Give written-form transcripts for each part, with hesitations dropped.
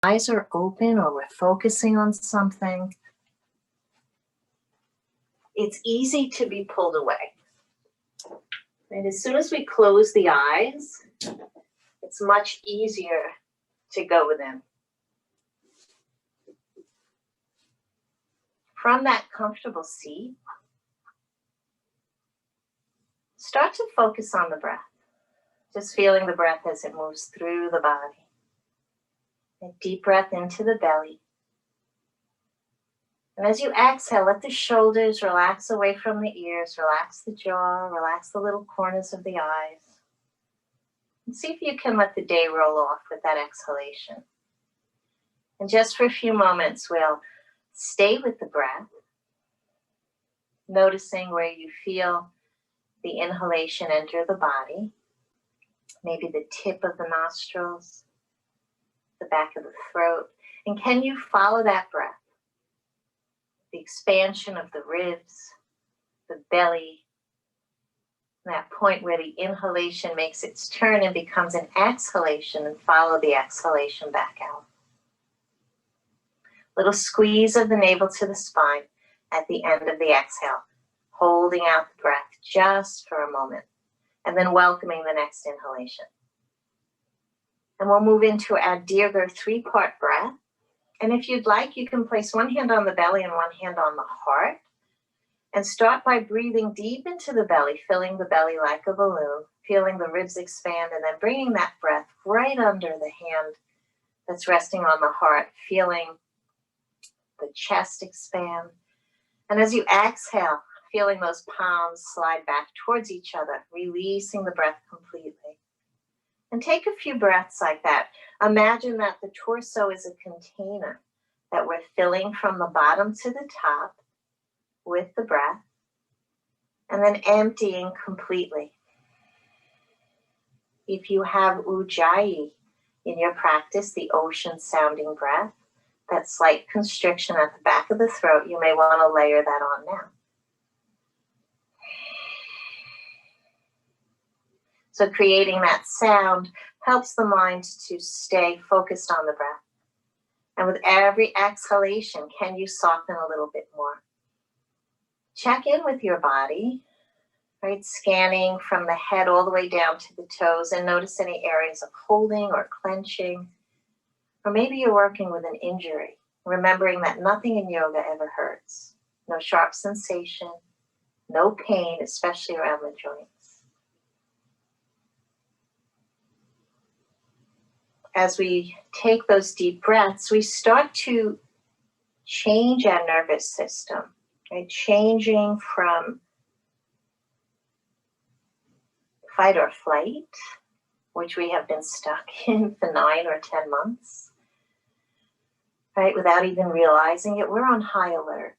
eyes are open or we're focusing on something, it's easy to be pulled away. And as soon as we close the eyes, it's much easier to go within. From that comfortable seat, start to focus on the breath. Just feeling the breath as it moves through the body. A deep breath into the belly. And as you exhale, let the shoulders relax away from the ears, relax the jaw, relax the little corners of the eyes. And see if you can let the day roll off with that exhalation. And just for a few moments, we'll stay with the breath, noticing where you feel the inhalation enter the body, maybe the tip of the nostrils, the back of the throat. And can you follow that breath? The expansion of the ribs, the belly, that point where the inhalation makes its turn and becomes an exhalation, and follow the exhalation back out. Little squeeze of the navel to the spine at the end of the exhale, holding out the breath just for a moment, and then welcoming the next inhalation. And we'll move into our Dirga 3-part breath. And if you'd like, you can place one hand on the belly and one hand on the heart. And start by breathing deep into the belly, filling the belly like a balloon, feeling the ribs expand, and then bringing that breath right under the hand that's resting on the heart, feeling the chest expand. And as you exhale, feeling those palms slide back towards each other, releasing the breath completely. And take a few breaths like that. Imagine that the torso is a container that we're filling from the bottom to the top with the breath, and then emptying completely. If you have Ujjayi in your practice, the ocean sounding breath, that slight constriction at the back of the throat, you may want to layer that on now. So creating that sound helps the mind to stay focused on the breath. And with every exhalation, can you soften a little bit more? Check in with your body, right? Scanning from the head all the way down to the toes, and notice any areas of holding or clenching. Or maybe you're working with an injury, remembering that nothing in yoga ever hurts. No sharp sensation, no pain, especially around the joints. As we take those deep breaths, we start to change our nervous system, right? Changing from fight or flight, which we have been stuck in for 9 or 10 months, right? Without even realizing it, we're on high alert.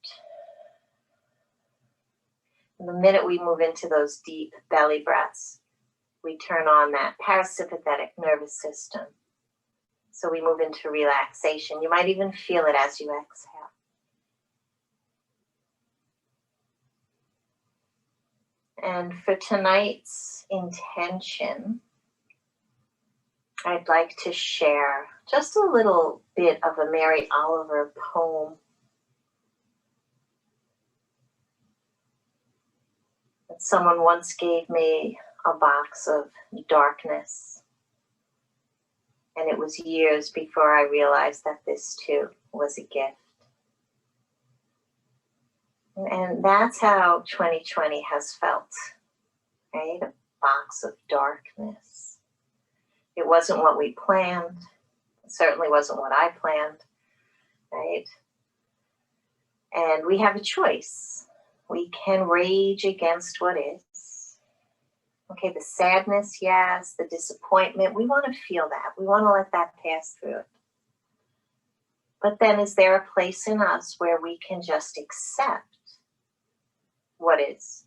And the minute we move into those deep belly breaths, we turn on that parasympathetic nervous system. So we move into relaxation. You might even feel it as you exhale. And for tonight's intention, I'd like to share just a little bit of a Mary Oliver poem that someone once gave me a box of darkness. And it was years before I realized that this too was a gift. And that's how 2020 has felt, right? A box of darkness. It wasn't what we planned. It certainly wasn't what I planned, right? And we have a choice. We can rage against what is. Okay, the sadness, yes, the disappointment, we want to feel that. We want to let that pass through it. But then is there a place in us where we can just accept what is?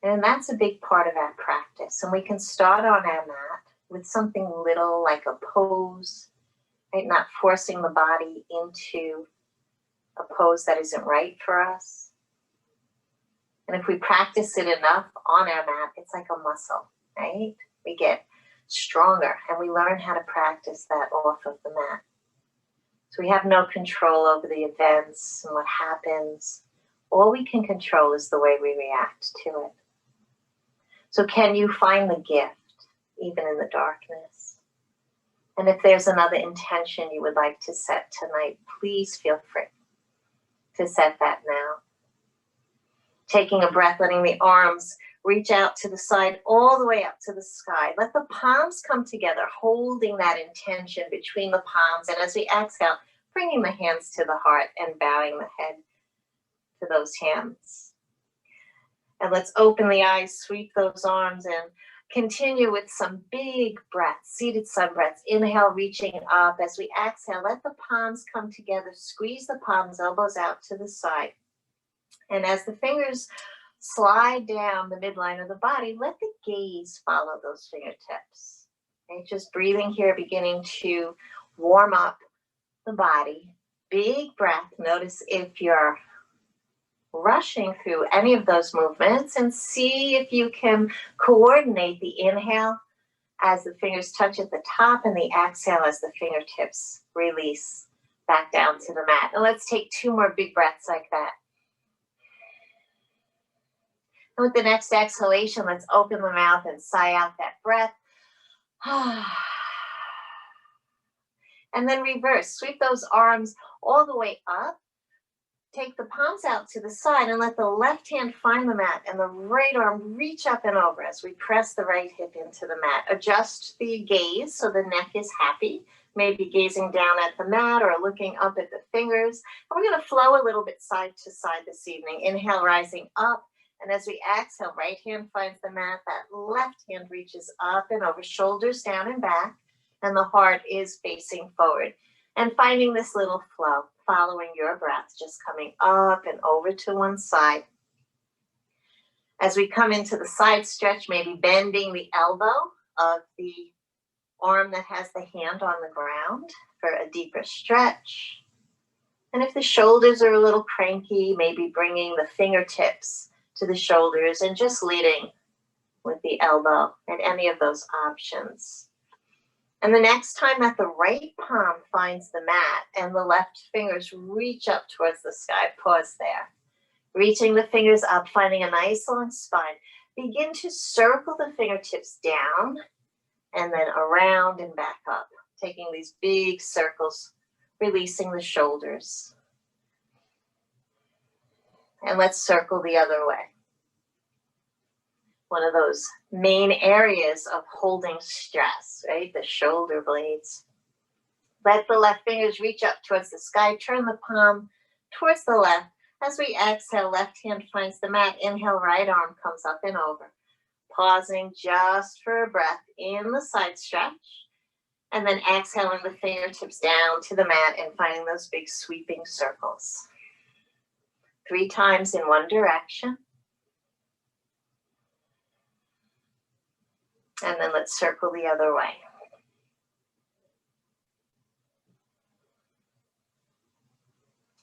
And that's a big part of our practice. And we can start on our mat with something little like a pose, right? Not forcing the body into a pose that isn't right for us. And if we practice it enough on our mat, it's like a muscle, right? We get stronger and we learn how to practice that off of the mat. So we have no control over the events and what happens. All we can control is the way we react to it. So can you find the gift even in the darkness? And if there's another intention you would like to set tonight, please feel free to set that now. Taking a breath, letting the arms reach out to the side, all the way up to the sky. Let the palms come together, holding that intention between the palms. And as we exhale, bringing the hands to the heart and bowing the head to those hands. And let's open the eyes, sweep those arms, and continue with some big breaths, seated sun breaths. Inhale, reaching up. As we exhale, let the palms come together. Squeeze the palms, elbows out to the side. And as the fingers slide down the midline of the body, let the gaze follow those fingertips. Okay, just breathing here, beginning to warm up the body. Big breath. Notice if you're rushing through any of those movements, and see if you can coordinate the inhale as the fingers touch at the top and the exhale as the fingertips release back down to the mat. And let's take 2 more big breaths like that. And with the next exhalation, let's open the mouth and sigh out that breath. And then reverse. Sweep those arms all the way up. Take the palms out to the side and let the left hand find the mat and the right arm reach up and over as we press the right hip into the mat. Adjust the gaze so the neck is happy. Maybe gazing down at the mat or looking up at the fingers. And we're going to flow a little bit side to side this evening. Inhale, rising up. And as we exhale, right hand finds the mat. That left hand reaches up and over, shoulders down and back. And the heart is facing forward. And finding this little flow, following your breath, just coming up and over to one side. As we come into the side stretch, maybe bending the elbow of the arm that has the hand on the ground for a deeper stretch. And if the shoulders are a little cranky, maybe bringing the fingertips to the shoulders and just leading with the elbow and any of those options. And the next time that the right palm finds the mat and the left fingers reach up towards the sky, pause there. Reaching the fingers up, finding a nice long spine. Begin to circle the fingertips down and then around and back up. Taking these big circles, releasing the shoulders. And let's circle the other way. One of those main areas of holding stress, right? The shoulder blades. Let the left fingers reach up towards the sky. Turn the palm towards the left. As we exhale, left hand finds the mat. Inhale, right arm comes up and over. Pausing just for a breath in the side stretch. And then exhaling the fingertips down to the mat and finding those big sweeping circles. 3 times in one direction. And then let's circle the other way.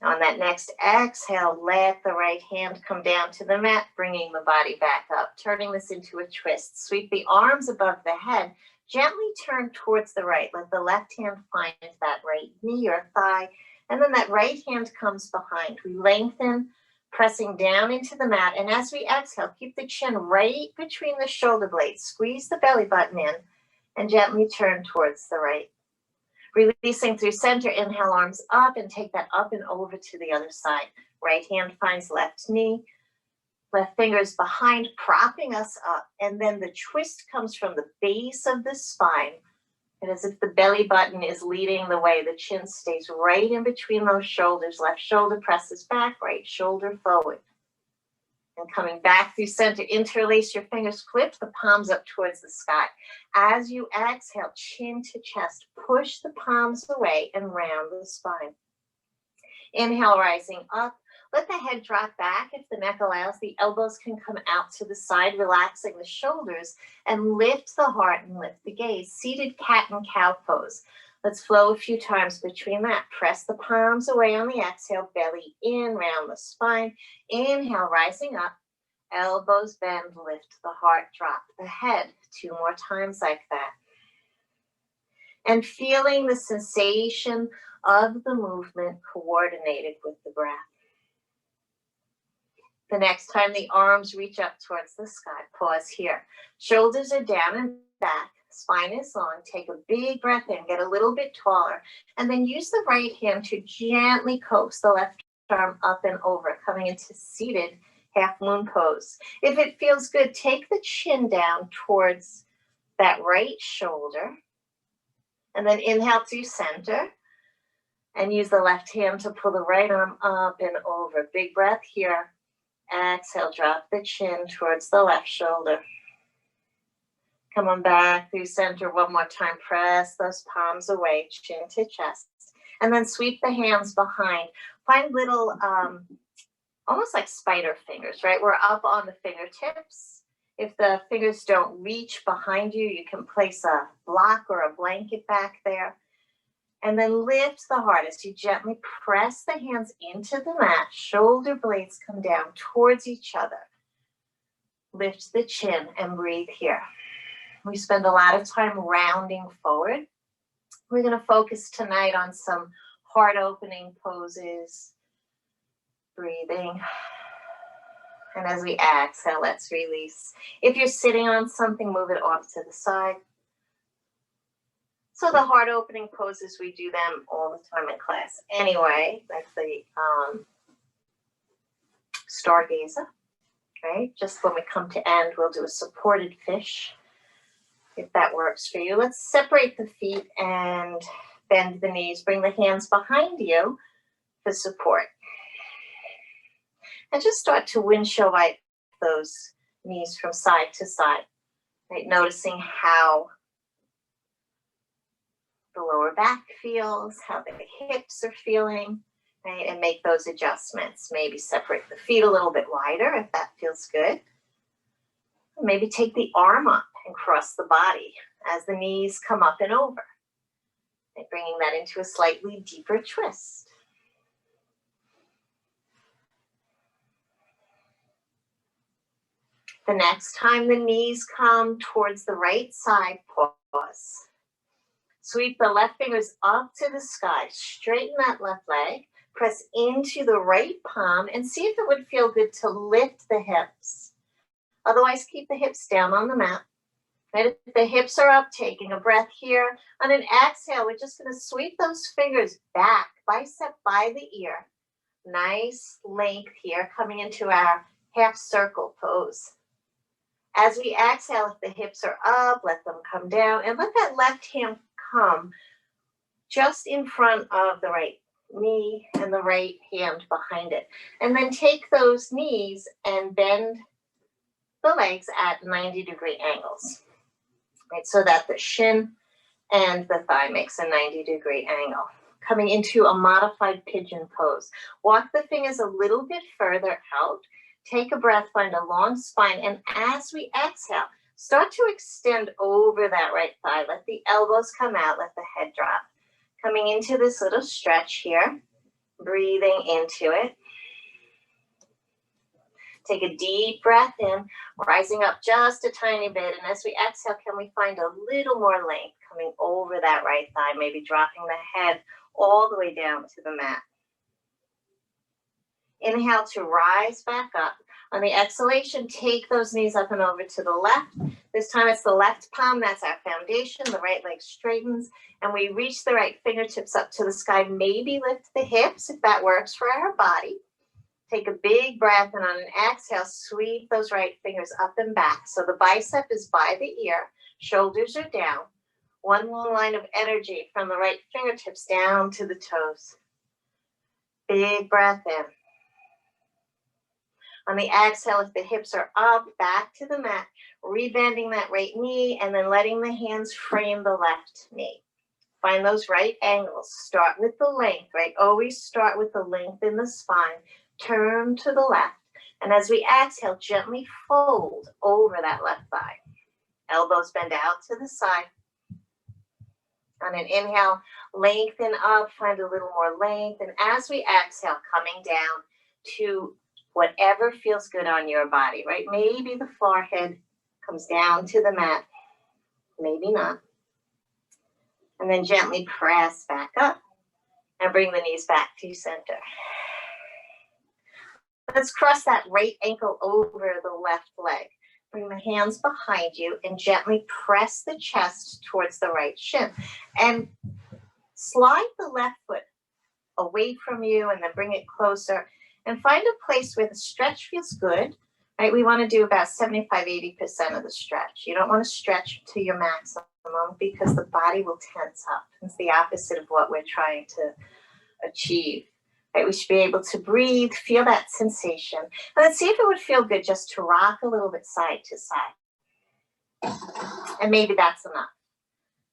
On that next exhale, let the right hand come down to the mat, bringing the body back up, turning this into a twist. Sweep the arms above the head, gently turn towards the right. Let the left hand find that right knee or thigh, and then that right hand comes behind. We lengthen, pressing down into the mat, and as we exhale, keep the chin right between the shoulder blades. Squeeze the belly button in, and gently turn towards the right. Releasing through center, inhale, arms up, and take that up and over to the other side. Right hand finds left knee, left fingers behind, propping us up, and then the twist comes from the base of the spine. And as if the belly button is leading the way, the chin stays right in between those shoulders. Left shoulder presses back, right shoulder forward. And coming back through center, interlace your fingers, flip the palms up towards the sky. As you exhale, chin to chest, push the palms away and round the spine. Inhale, rising up. Let the head drop back if the neck allows. The elbows can come out to the side, relaxing the shoulders, and lift the heart and lift the gaze. Seated cat and cow pose. Let's flow a few times between that. Press the palms away on the exhale, belly in, round the spine. Inhale, rising up. Elbows bend, lift the heart, drop the head. 2 more times like that. and feeling the sensation of the movement coordinated with the breath. The next time the arms reach up towards the sky, pause here. Shoulders are down and back, spine is long. Take a big breath in, get a little bit taller, and then use the right hand to gently coax the left arm up and over, coming into seated half moon pose. If it feels good, take the chin down towards that right shoulder, and then inhale to center, and use the left hand to pull the right arm up and over. Big breath here. Exhale, drop the chin towards the left shoulder. Come on back through center one more time. Press those palms away, chin to chest. And then sweep the hands behind. Find little, almost like spider fingers, right? We're up on the fingertips. If the fingers don't reach behind you, you can place a block or a blanket back there. And then lift the heart as you gently press the hands into the mat. Shoulder blades come down towards each other. Lift the chin and breathe here. We spend a lot of time rounding forward. We're going to focus tonight on some heart opening poses. Breathing. And as we exhale, let's release. If you're sitting on something, move it off to the side. So the heart opening poses, we do them all the time in class. Anyway, like the stargazer, right? Just when we come to end, we'll do a supported fish, if that works for you. Let's separate the feet and bend the knees. Bring the hands behind you for support. And just start to windshield wipe those knees from side to side, right? Noticing how the lower back feels, how the hips are feeling, right? And make those adjustments. Maybe separate the feet a little bit wider if that feels good. Maybe take the arm up and cross the body as the knees come up and over. And bringing that into a slightly deeper twist. The next time the knees come towards the right side, pause. Sweep the left fingers up to the sky. Straighten that left leg. Press into the right palm and see if it would feel good to lift the hips. Otherwise, keep the hips down on the mat. Right? If the hips are up, taking a breath here. On an exhale, we're just going to sweep those fingers back, bicep by the ear. Nice length here, coming into our half circle pose. As we exhale, if the hips are up, let them come down and let that left hand come just in front of the right knee and the right hand behind it. And then take those knees and bend the legs at 90-degree angles, right? So that the shin and the thigh makes a 90-degree angle. Coming into a modified pigeon pose. Walk the fingers a little bit further out. Take a breath, find a long spine, and as we exhale, start to extend over that right thigh. Let the elbows come out, let the head drop. Coming into this little stretch here, breathing into it. Take a deep breath in, rising up just a tiny bit, and as we exhale, can we find a little more length coming over that right thigh, maybe dropping the head all the way down to the mat. Inhale to rise back up. On the exhalation, take those knees up and over to the left. This time it's the left palm, that's our foundation. The right leg straightens, and we reach the right fingertips up to the sky. Maybe lift the hips if that works for our body. Take a big breath, and on an exhale, sweep those right fingers up and back. So the bicep is by the ear, shoulders are down. One long line of energy from the right fingertips down to the toes. Big breath in. On the exhale, if the hips are up, back to the mat, rebending that right knee, and then letting the hands frame the left knee. Find those right angles. Start with the length, right? Always start with the length in the spine. Turn to the left. And as we exhale, gently fold over that left thigh. Elbows bend out to the side. On an inhale, lengthen up, find a little more length. And as we exhale, coming down to whatever feels good on your body, right? Maybe the forehead comes down to the mat. Maybe not. And then gently press back up and bring the knees back to center. Let's cross that right ankle over the left leg. Bring the hands behind you and gently press the chest towards the right shin. And slide the left foot away from you and then bring it closer. And find a place where the stretch feels good. Right? We want to do about 75–80% of the stretch. You don't want to stretch to your maximum because the body will tense up. It's the opposite of what we're trying to achieve. Right? We should be able to breathe, feel that sensation. And let's see if it would feel good just to rock a little bit side to side. And maybe that's enough.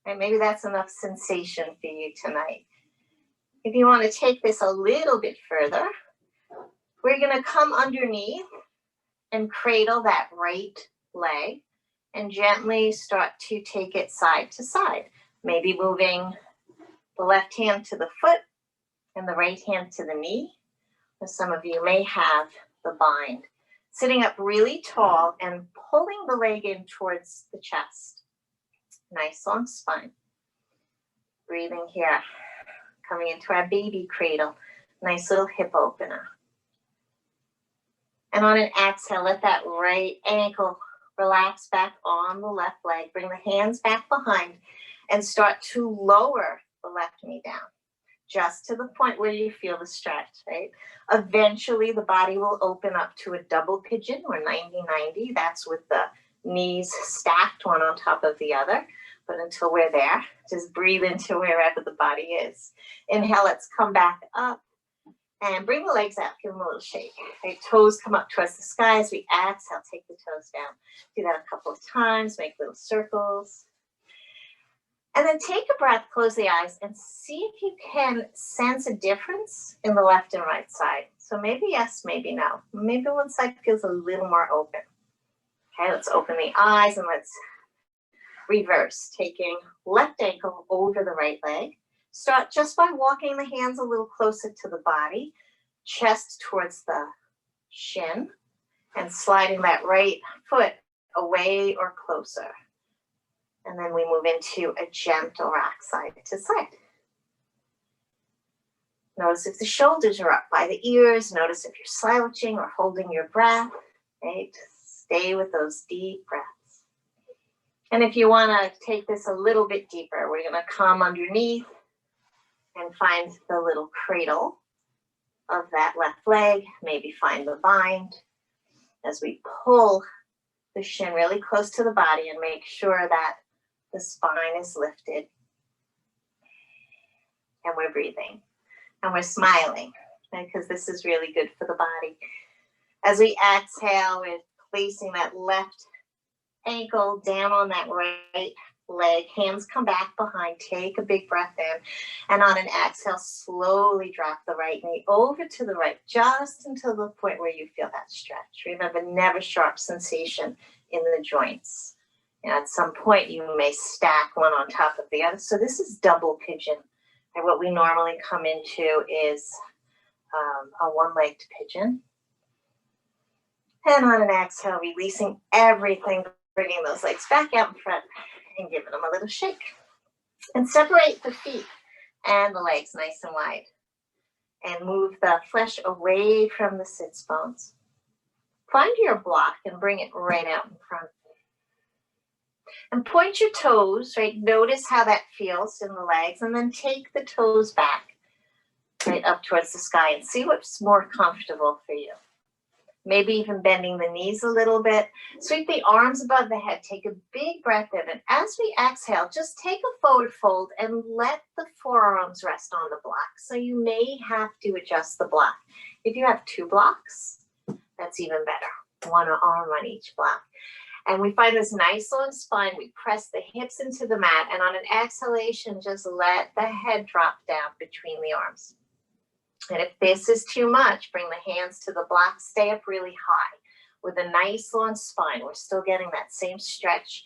And maybe that's enough sensation for you tonight. If you want to take this a little bit further, we're going to come underneath and cradle that right leg and gently start to take it side to side. Maybe moving the left hand to the foot and the right hand to the knee. Or some of you may have the bind. Sitting up really tall and pulling the leg in towards the chest. Nice long spine. Breathing here. Coming into our baby cradle. Nice little hip opener. And on an exhale, let that right ankle relax back on the left leg. Bring the hands back behind and start to lower the left knee down. Just to the point where you feel the stretch, right? Eventually, the body will open up to a double pigeon or 90-90. That's with the knees stacked one on top of the other. But until we're there, just breathe into wherever the body is. Inhale, let's come back up. And bring the legs out, give them a little shake. Right? Toes come up towards the sky as we exhale, take the toes down. Do that a couple of times, make little circles. And then take a breath, close the eyes, and see if you can sense a difference in the left and right side. So maybe yes, maybe no. Maybe one side feels a little more open. Okay, let's open the eyes and let's reverse, taking left ankle over the right leg. Start just by walking the hands a little closer to the body, chest towards the shin, and sliding that right foot away or closer. And then we move into a gentle rock side to side. Notice if the shoulders are up by the ears. Notice if you're slouching or holding your breath. Right? Stay with those deep breaths. And if you want to take this a little bit deeper, we're going to come underneath and find the little cradle of that left leg. Maybe find the bind as we pull the shin really close to the body and make sure that the spine is lifted. And we're breathing. And we're smiling, right? Because this is really good for the body. As we exhale, we're placing that left ankle down on that right leg. Hands come back behind. Take a big breath in. And on an exhale, slowly drop the right knee over to the right, just until the point where you feel that stretch. Remember, never sharp sensation in the joints. And at some point, you may stack one on top of the other. So this is double pigeon. And what we normally come into is a one-legged pigeon. And on an exhale, releasing everything, bringing those legs back out in front and giving them a little shake. And separate the feet and the legs nice and wide. And move the flesh away from the sits bones. Find your block and bring it right out in front. And point your toes, right? Notice how that feels in the legs. And then take the toes back, right up towards the sky and see what's more comfortable for you. Maybe even bending the knees a little bit. Sweep the arms above the head. Take a big breath in. And as we exhale, just take a forward fold and let the forearms rest on the block. So you may have to adjust the block. If you have 2 blocks, that's even better. 1 arm on each block. And we find this nice long spine. We press the hips into the mat. And on an exhalation, just let the head drop down between the arms. And if this is too much, bring the hands to the block. Stay up really high with a nice long spine. We're still getting that same stretch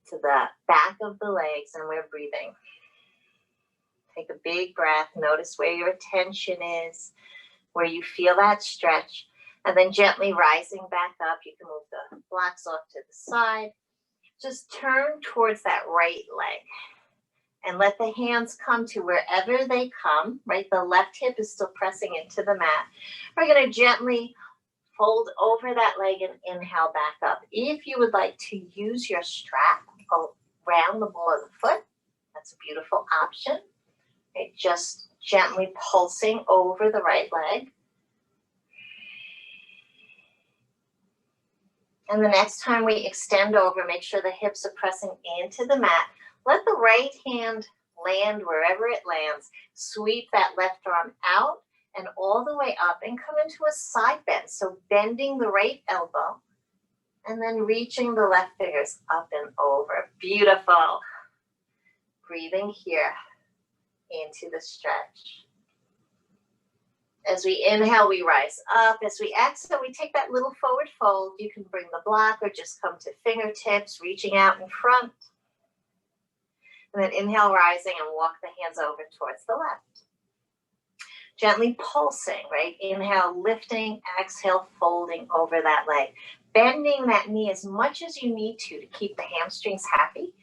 to the back of the legs, and we're breathing. Take a big breath. Notice where your attention is, where you feel that stretch. And then gently rising back up, you can move the blocks off to the side. Just turn towards that right leg And let the hands come to wherever they come, right? The left hip is still pressing into the mat. We're going to gently fold over that leg and inhale back up. If you would like to use your strap around the ball of the foot, that's a beautiful option. Okay, just gently pulsing over the right leg. And the next time we extend over, make sure the hips are pressing into the mat. Let the right hand land wherever it lands. Sweep that left arm out and all the way up and come into a side bend. So bending the right elbow and then reaching the left fingers up and over. Beautiful. Breathing here into the stretch. As we inhale, we rise up. As we exhale, we take that little forward fold. You can bring the block or just come to fingertips, reaching out in front. And then inhale, rising, and walk the hands over towards the left. Gently pulsing, right? Inhale, lifting, exhale, folding over that leg. Bending that knee as much as you need to keep the hamstrings happy.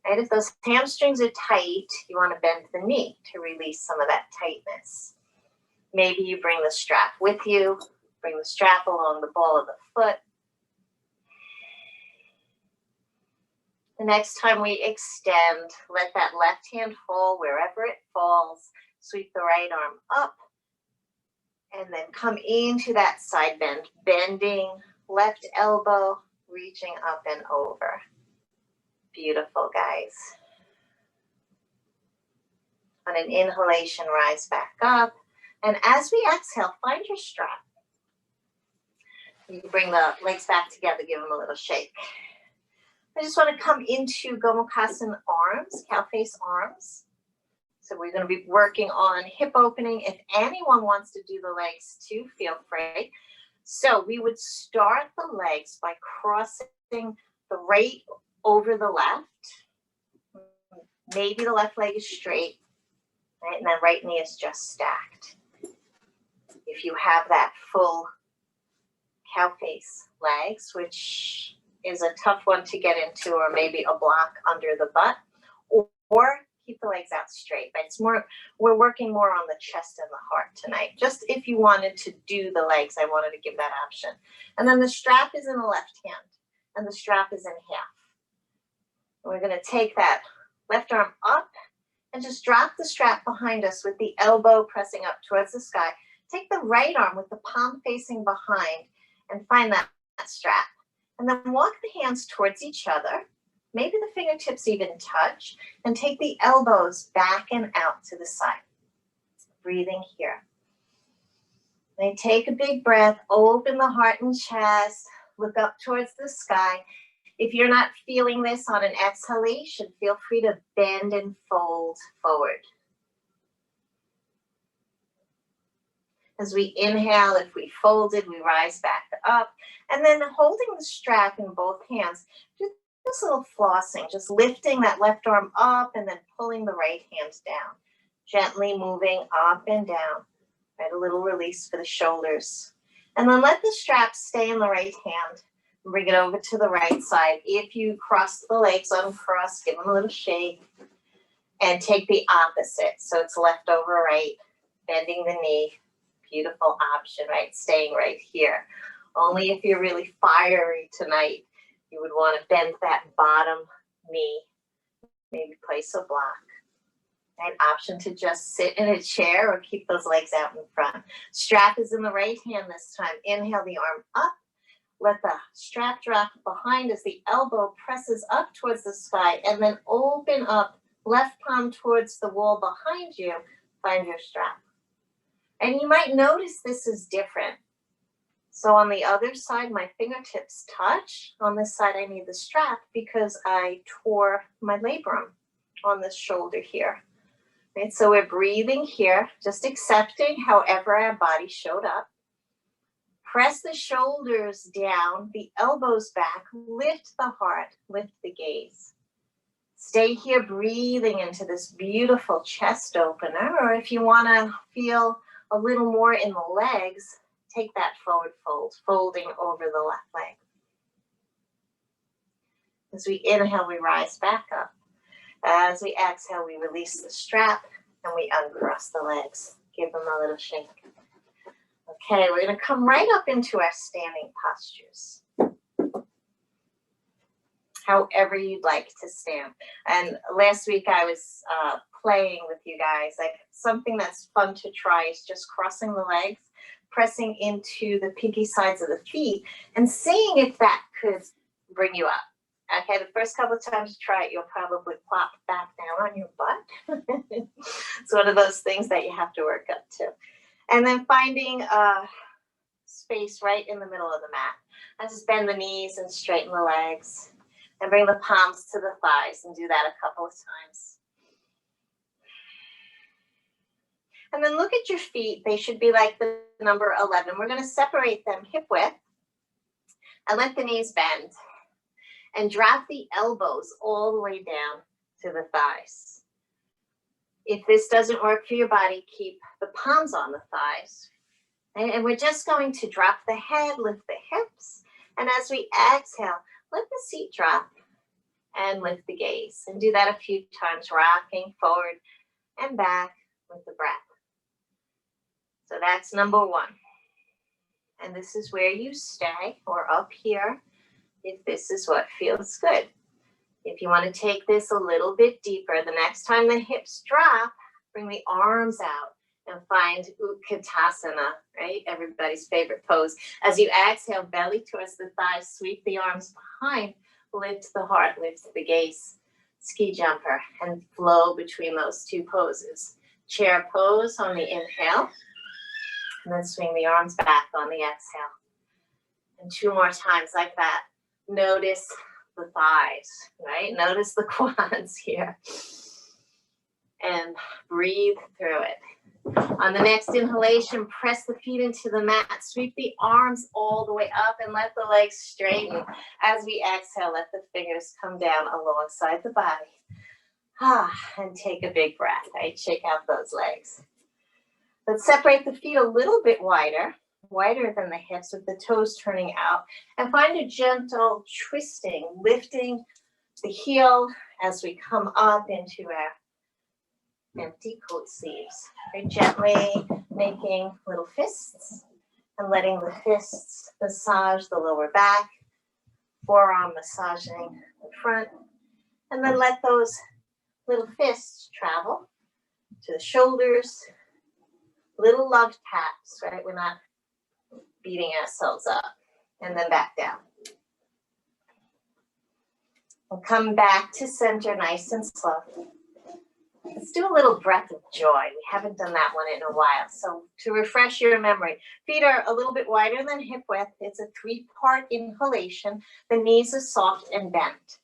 Right? If those hamstrings are tight, you want to bend the knee to release some of that tightness. Maybe you bring the strap with you. Bring the strap along the ball of the foot. The next time we extend, let that left hand fall wherever it falls. Sweep the right arm up. And then come into that side bend. Bending left elbow, reaching up and over. Beautiful, guys. On an inhalation, rise back up. And as we exhale, find your strap. You bring the legs back together, give them a little shake. I just want to come into Gomukasana arms, cow face arms. So we're going to be working on hip opening. If anyone wants to do the legs too, feel free. So we would start the legs by crossing the right over the left. Maybe the left leg is straight, right? And then right knee is just stacked. If you have that full cow face legs, which is a tough one to get into, or maybe a block under the butt, or keep the legs out straight. But it's more, we're working more on the chest and the heart tonight. Just if you wanted to do the legs, I wanted to give that option. And then the strap is in the left hand, and the strap is in half. And we're going to take that left arm up and just drop the strap behind us with the elbow pressing up towards the sky. Take the right arm with the palm facing behind and find that strap. And then walk the hands towards each other. Maybe the fingertips even touch. And take the elbows back and out to the side. Breathing here. Then take a big breath. Open the heart and chest. Look up towards the sky. If you're not feeling this on an exhalation, feel free to bend and fold forward. As we inhale, if we folded, we rise back up. And then holding the strap in both hands, do this little flossing, just lifting that left arm up and then pulling the right hand down. Gently moving up and down. Right, a little release for the shoulders. And then let the strap stay in the right hand. Bring it over to the right side. If you cross the legs, uncross, give them a little shake. And take the opposite. So it's left over right, bending the knee. Beautiful option, right? Staying right here. Only if you're really fiery tonight, you would want to bend that bottom knee. Maybe place a block. Right? Option to just sit in a chair or keep those legs out in front. Strap is in the right hand this time. Inhale the arm up. Let the strap drop behind as the elbow presses up towards the sky. And then open up, left palm towards the wall behind you. Find your strap. And you might notice this is different. So on the other side, my fingertips touch. On this side, I need the strap because I tore my labrum on this shoulder here. Right? So we're breathing here, just accepting however our body showed up. Press the shoulders down, the elbows back, lift the heart, lift the gaze. Stay here breathing into this beautiful chest opener, or if you want to feel a little more in the legs, take that forward fold, folding over the left leg. As we inhale, we rise back up. As we exhale, we release the strap and we uncross the legs. Give them a little shake. Okay, we're going to come right up into our standing postures. However you'd like to stand. And last week I was playing with you guys. Like, something that's fun to try is just crossing the legs, pressing into the pinky sides of the feet, and seeing if that could bring you up. Okay, the first couple of times you try it, you'll probably plop back down on your butt. It's one of those things that you have to work up to. And then finding a space right in the middle of the mat. I just bend the knees and straighten the legs and bring the palms to the thighs and do that a couple of times. And then look at your feet. They should be like the number 11. We're going to separate them hip width and let the knees bend. And drop the elbows all the way down to the thighs. If this doesn't work for your body, keep the palms on the thighs. And we're just going to drop the head, lift the hips. And as we exhale, let the seat drop and lift the gaze. And do that a few times, rocking forward and back with the breath. So that's number 1. And this is where you stay, or up here, if this is what feels good. If you want to take this a little bit deeper, the next time the hips drop, bring the arms out and find Gomukasana, right? Everybody's favorite pose. As you exhale, belly towards the thighs, sweep the arms behind, lift the heart, lift the gaze, ski jumper, and flow between those two poses. Chair pose on the inhale, and then swing the arms back on the exhale. And 2 more times like that. Notice the thighs, right? Notice the quads here. And breathe through it. On the next inhalation, press the feet into the mat. Sweep the arms all the way up and let the legs straighten. As we exhale, let the fingers come down alongside the body. And take a big breath, right? Shake out those legs. Let's separate the feet a little bit wider than the hips, with the toes turning out, and find a gentle twisting, lifting the heel as we come up into our empty coat sleeves. Very gently making little fists and letting the fists massage the lower back, forearm massaging the front, and then let those little fists travel to the shoulders. Little love taps, right? We're not beating ourselves up. And then back down. We'll come back to center nice and slow. Let's do a little breath of joy. We haven't done that one in a while. So to refresh your memory, feet are a little bit wider than hip width. It's a 3-part inhalation. The knees are soft and bent.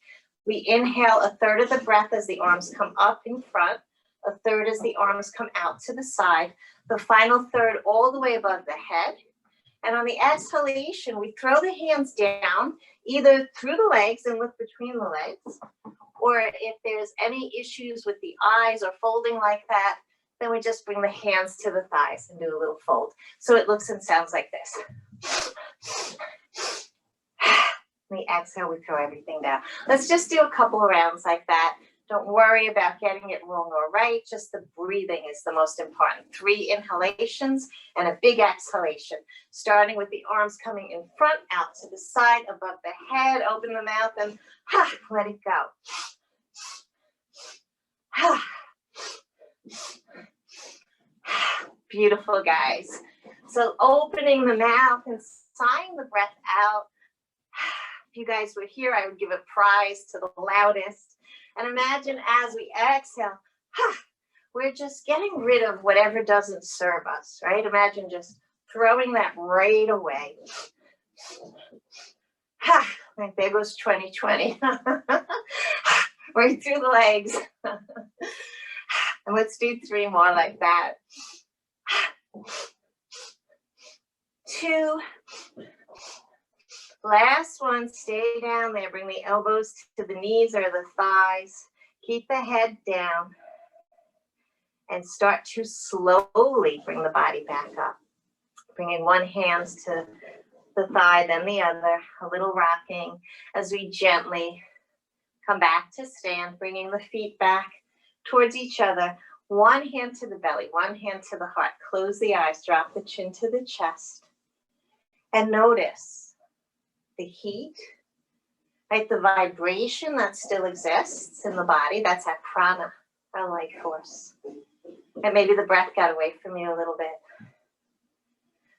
We inhale a third of the breath as the arms come up in front, a third as the arms come out to the side, the final third all the way above the head. And on the exhalation, we throw the hands down, either through the legs and look between the legs, or if there's any issues with the eyes or folding like that, then we just bring the hands to the thighs and do a little fold. So it looks and sounds like this. We exhale, we throw everything down. Let's just do a couple of rounds like that. Don't worry about getting it wrong or right. Just the breathing is the most important. 3 inhalations and a big exhalation. Starting with the arms coming in front, out to the side, above the head. Open the mouth and let it go. Beautiful, guys. So opening the mouth and sighing the breath out. If you guys were here, I would give a prize to the loudest. And imagine as we exhale, we're just getting rid of whatever doesn't serve us, right? Imagine just throwing that right away. Like there goes 2020. Right through the legs. And let's do 3 more like that. 2. Last one, stay down there. Bring the elbows to the knees or the thighs. Keep the head down. And start to slowly bring the body back up. Bringing one hand to the thigh, then the other. A little rocking as we gently Come back to stand, bringing the feet back towards each other. One hand to the belly, one hand to the heart. Close the eyes, drop the chin to the chest. And notice the heat, right? The vibration that still exists in the body. That's our prana, our life force. And maybe the breath got away from you a little bit.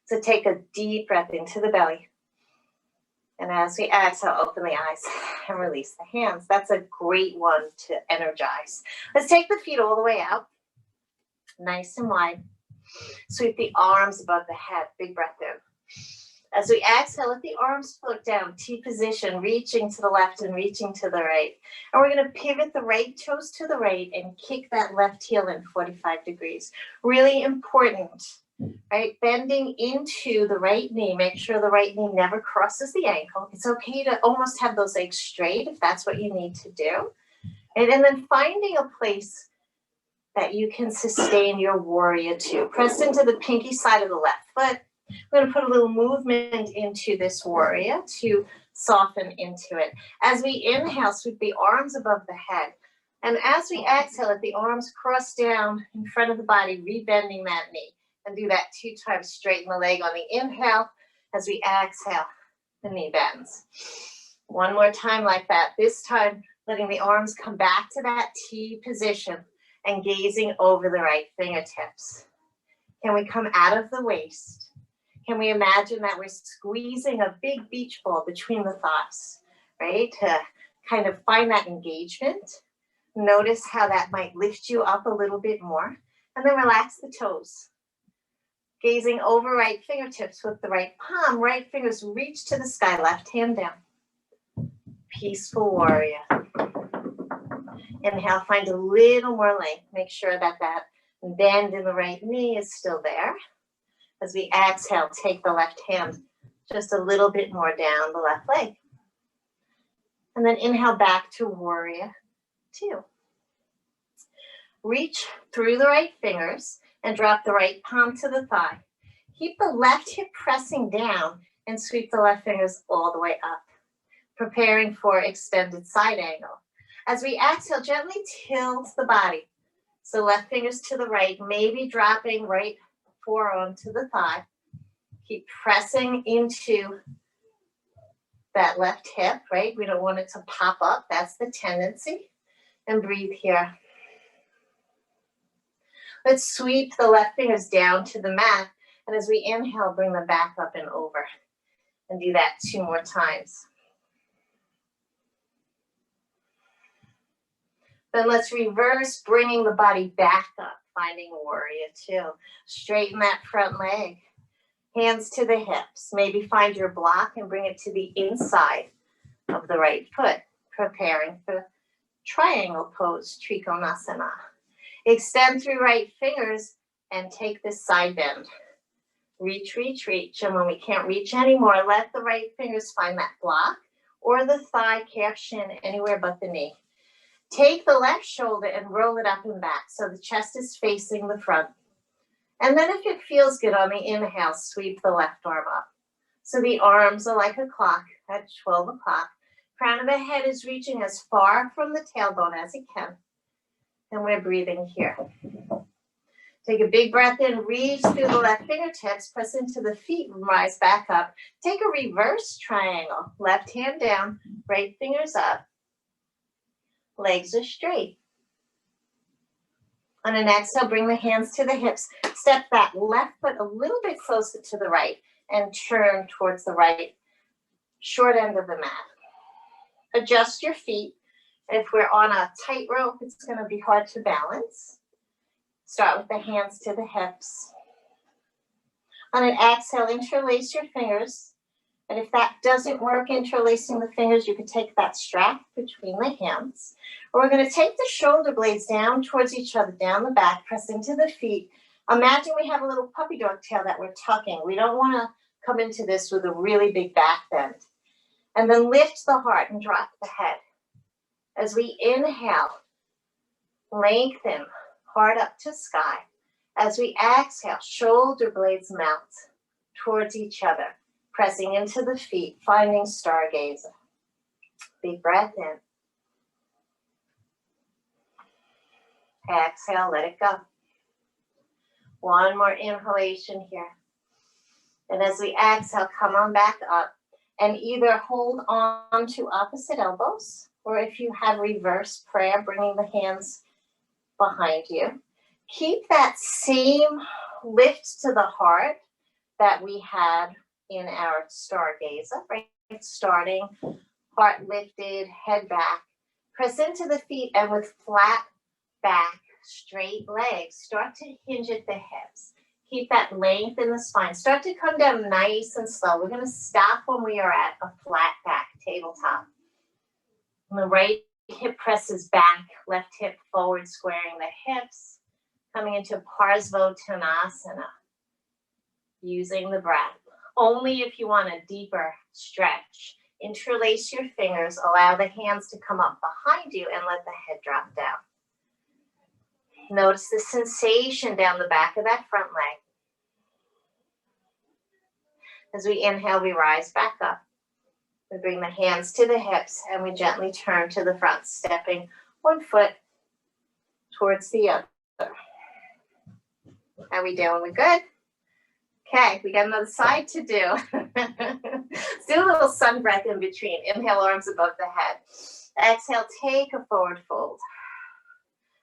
So take a deep breath into the belly. And as we exhale, open the eyes and release the hands. That's a great one to energize. Let's take the feet all the way out. Nice and wide. Sweep the arms above the head. Big breath in. As we exhale, let the arms float down. T position, reaching to the left and reaching to the right. And we're going to pivot the right toes to the right and kick that left heel in 45 degrees. Really important. Right, bending into the right knee. Make sure the right knee never crosses the ankle. It's okay to almost have those legs straight if that's what you need to do. And then finding a place that you can sustain your warrior two. Press into the pinky side of the left foot. We're going to put a little movement into this warrior to soften into it. As we inhale, sweep the arms above the head. And as we exhale, let the arms cross down in front of the body, rebending that knee. And do that 2 times. Straighten the leg on the inhale. As we exhale, the knee bends. One more time like that. This time, letting the arms come back to that T position and gazing over the right fingertips. Can we come out of the waist? Can we imagine that we're squeezing a big beach ball between the thighs, right? To kind of find that engagement. Notice how that might lift you up a little bit more. And then relax the toes. Gazing over right fingertips with the right palm, right fingers reach to the sky, left hand down. Peaceful warrior. Inhale, find a little more length. Make sure that that bend in the right knee is still there. As we exhale, take the left hand just a little bit more down the left leg. And then inhale back to warrior two. Reach through the right fingers and drop the right palm to the thigh. Keep the left hip pressing down and sweep the left fingers all the way up, preparing for extended side angle. As we exhale, gently tilt the body. So left fingers to the right, maybe dropping right forearm to the thigh. Keep pressing into that left hip, right? We don't want it to pop up. That's the tendency. And breathe here. Let's sweep the left fingers down to the mat. And as we inhale, bring them back up and over. And do that 2 more times. Then let's reverse, bringing the body back up, finding warrior two. Straighten that front leg. Hands to the hips. Maybe find your block and bring it to the inside of the right foot. Preparing for triangle pose, Trikonasana. Extend through right fingers and take this side bend. Reach, reach, reach. And when we can't reach anymore, let the right fingers find that block or the thigh, calf, shin, anywhere but the knee. Take the left shoulder and roll it up and back so the chest is facing the front. And then if it feels good on the inhale, sweep the left arm up. So the arms are like a clock at 12 o'clock. Crown of the head is reaching as far from the tailbone as it can. And we're breathing here. Take a big breath in, reach through the left fingertips, press into the feet, rise back up. Take a reverse triangle. Left hand down, right fingers up. Legs are straight. On an exhale, bring the hands to the hips. Step that left foot a little bit closer to the right and turn towards the right short end of the mat. Adjust your feet. If we're on a tightrope, it's going to be hard to balance. Start with the hands to the hips. On an exhale, interlace your fingers. And if that doesn't work, interlacing the fingers, you can take that strap between the hands. And we're going to take the shoulder blades down towards each other, down the back, press into the feet. Imagine we have a little puppy dog tail that we're tucking. We don't want to come into this with a really big back bend. And then lift the heart and drop the head. As we inhale, lengthen, heart up to sky. As we exhale, shoulder blades melt towards each other. Pressing into the feet, finding stargazer. Big breath in. Exhale, let it go. One more inhalation here. And as we exhale, come on back up and either hold on to opposite elbows, or if you have reverse prayer, bringing the hands behind you. Keep that same lift to the heart that we had in our stargazer, right? Starting, heart lifted, head back. Press into the feet, and with flat back, straight legs, start to hinge at the hips. Keep that length in the spine. Start to come down nice and slow. We're going to stop when we are at a flat back, tabletop. And the right hip presses back, left hip forward, squaring the hips. Coming into Parsvottanasana. Using the breath. Only if you want a deeper stretch. Interlace your fingers, allow the hands to come up behind you, and let the head drop down. Notice the sensation down the back of that front leg. As we inhale, we rise back up. We bring the hands to the hips, and we gently turn to the front, stepping one foot towards the other. How we doing? We good? Okay, we got another side to do. Let's do a little sun breath in between. Inhale, arms above the head. Exhale, take a forward fold.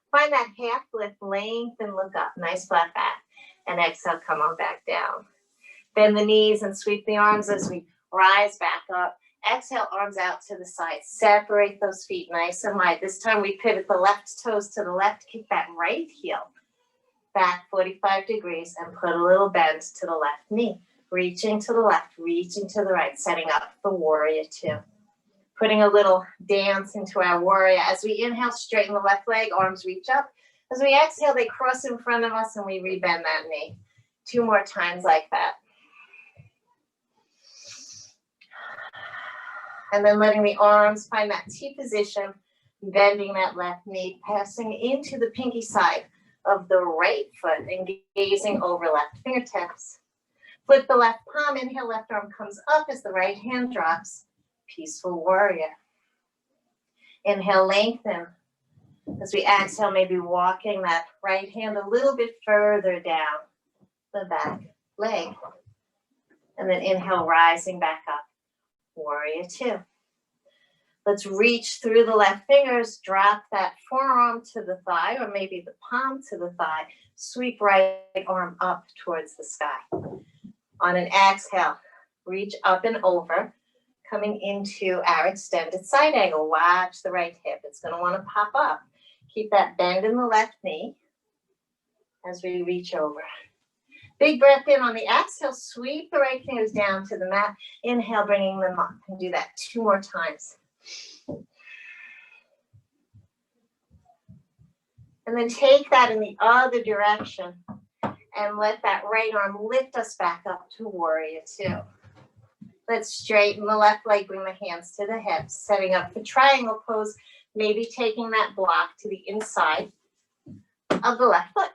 Find that half lift, lengthen, look up. Nice flat back. And exhale, come on back down. Bend the knees and sweep the arms as we rise back up. Exhale, arms out to the side. Separate those feet nice and wide. This time we pivot the left toes to the left. Kick that right heel back 45 degrees and put a little bend to the left knee. Reaching to the left, reaching to the right, setting up for warrior two. Putting a little dance into our warrior. As we inhale, straighten the left leg, arms reach up. As we exhale, they cross in front of us and we rebend that knee. 2 more times like that. And then letting the arms find that T position, bending that left knee, passing into the pinky side of the right foot and gazing over left fingertips. Flip the left palm, inhale, left arm comes up as the right hand drops. Peaceful warrior. Inhale, lengthen. As we exhale, maybe walking that right hand a little bit further down the back leg. And then inhale, rising back up. Warrior two. Let's reach through the left fingers, drop that forearm to the thigh, or maybe the palm to the thigh. Sweep right arm up towards the sky. On an exhale, reach up and over, coming into our extended side angle. Watch the right hip. It's going to want to pop up. Keep that bend in the left knee as we reach over. Big breath in on the exhale. Sweep the right fingers down to the mat. Inhale, bringing them up. And do that 2 more times. And then take that in the other direction and let that right arm lift us back up to warrior two. Let's straighten the left leg, bring the hands to the hips, setting up for triangle pose, maybe taking that block to the inside of the left foot.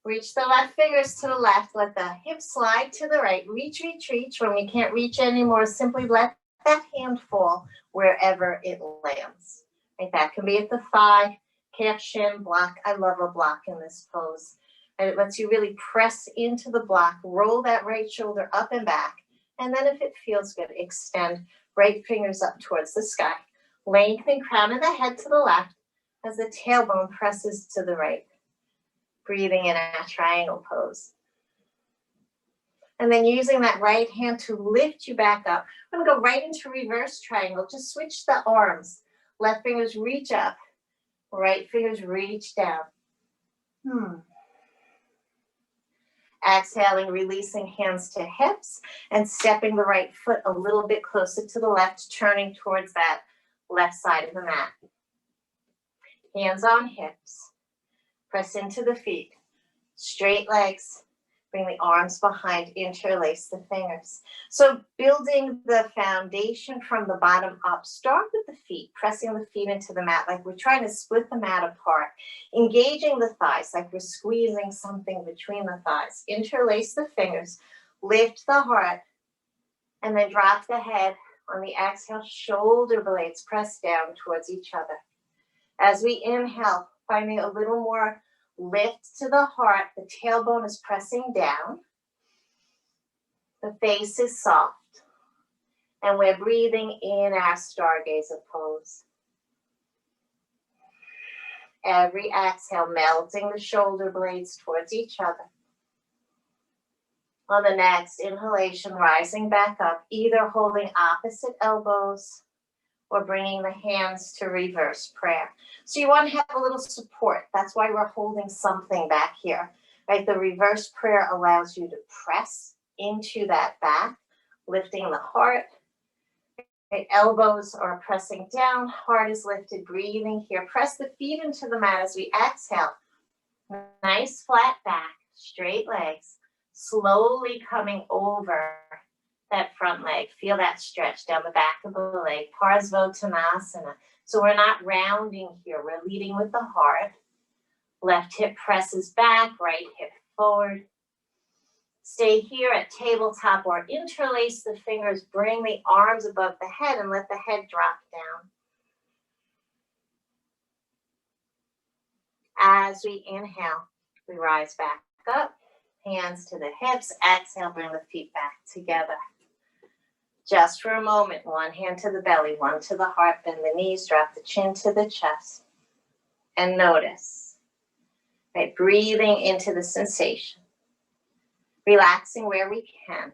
Reach the left fingers to the left, let the hips slide to the right, reach, reach, reach. When we can't reach anymore, simply let that hand fall wherever it lands. Right, that can be at the thigh, calf, shin, block. I love a block in this pose. And it lets you really press into the block, roll that right shoulder up and back. And then if it feels good, extend right fingers up towards the sky. Lengthen crown of the head to the left as the tailbone presses to the right. Breathing in a triangle pose. And then using that right hand to lift you back up. I'm going to go right into reverse triangle. Just switch the arms. Left fingers reach up. Right fingers reach down. Exhaling, releasing hands to hips and stepping the right foot a little bit closer to the left, turning towards that left side of the mat. Hands on hips. Press into the feet. Straight legs. Bring the arms behind, interlace the fingers. So building the foundation from the bottom up, start with the feet, pressing the feet into the mat like we're trying to split the mat apart. Engaging the thighs like we're squeezing something between the thighs. Interlace the fingers, lift the heart, and then drop the head on the exhale. Shoulder blades press down towards each other. As we inhale, finding a little more lift to the heart. The tailbone is pressing down. The face is soft. And we're breathing in our stargazer pose. Every exhale, melting the shoulder blades towards each other. On the next inhalation, rising back up, either holding opposite elbows or bringing the hands to reverse prayer. So you want to have a little support. That's why we're holding something back here, right? The reverse prayer allows you to press into that back, lifting the heart. Right? Elbows are pressing down, heart is lifted, breathing here. Press the feet into the mat as we exhale. Nice flat back, straight legs, slowly coming over that front leg. Feel that stretch down the back of the leg, Parsvottanasana. So we're not rounding here, we're leading with the heart. Left hip presses back, right hip forward. Stay here at tabletop or interlace the fingers, bring the arms above the head and let the head drop down. As we inhale, we rise back up, hands to the hips, exhale, bring the feet back together. Just for a moment, one hand to the belly, one to the heart, bend the knees, drop the chin to the chest. And notice, right, breathing into the sensation. Relaxing where we can.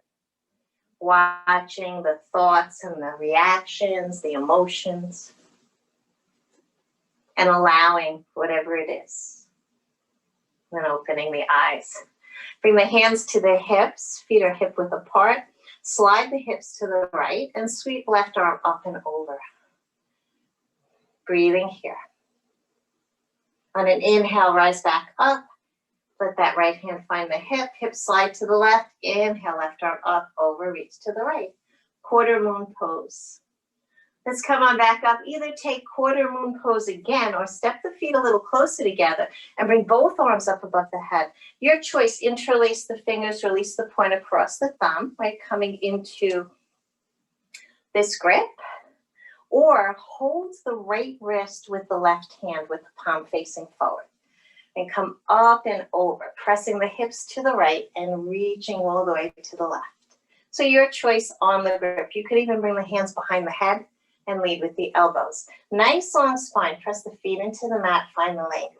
Watching the thoughts and the reactions, the emotions. And allowing whatever it is. Then opening the eyes. Bring the hands to the hips, feet are hip width apart. Slide the hips to the right and sweep left arm up and over. Breathing here. On an inhale, rise back up. Let that right hand find the hip, hip slide to the left. Inhale, left arm up, over, reach to the right. Quarter moon pose. Let's come on back up. Either take quarter moon pose again or step the feet a little closer together and bring both arms up above the head. Your choice, interlace the fingers, release the point across the thumb, right? Coming into this grip. Or hold the right wrist with the left hand with the palm facing forward. And come up and over, pressing the hips to the right and reaching all the way to the left. So your choice on the grip. You could even bring the hands behind the head and lead with the elbows. Nice long spine. Press the feet into the mat, find the length.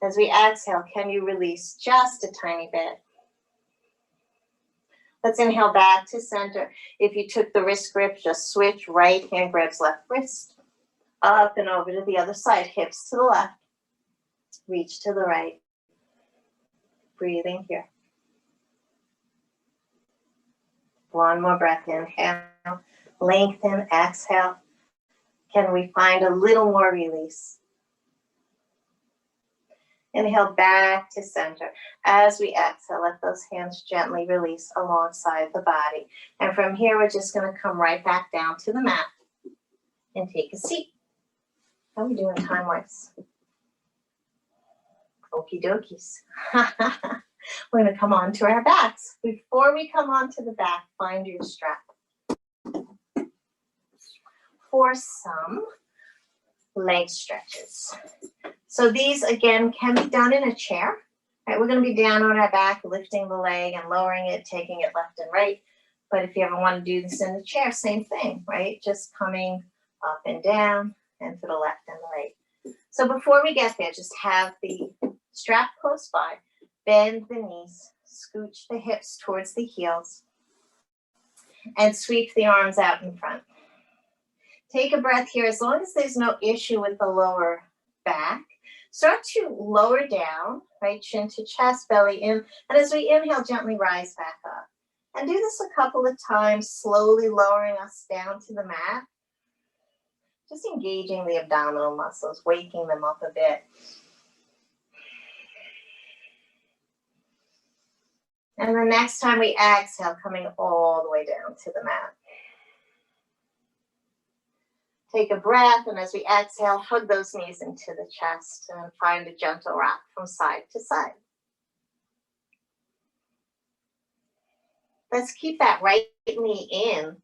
As we exhale, can you release just a tiny bit? Let's inhale back to center. If you took the wrist grip, just switch. Right hand grabs left wrist. Up and over to the other side. Hips to the left. Reach to the right. Breathing here. One more breath. Inhale. Lengthen. Exhale. Can we find a little more release? Inhale back to center. As we exhale, let those hands gently release alongside the body. And from here, we're just going to come right back down to the mat and take a seat. How are we doing time-wise? Okie dokies. We're going to come on to our backs. Before we come on to the back, find your strap. For some leg stretches. So these, again, can be done in a chair. Right, we're going to be down on our back, lifting the leg and lowering it, taking it left and right. But if you ever want to do this in the chair, same thing, right? Just coming up and down and to the left and the right. So before we get there, just have the strap close by, bend the knees, scooch the hips towards the heels, and sweep the arms out in front. Take a breath here. As long as there's no issue with the lower back, start to lower down, right? Chin to chest, belly in. And as we inhale, gently rise back up. And do this a couple of times, slowly lowering us down to the mat. Just engaging the abdominal muscles, waking them up a bit. And the next time we exhale, coming all the way down to the mat. Take a breath, and as we exhale, hug those knees into the chest and find a gentle rock from side to side. Let's keep that right knee in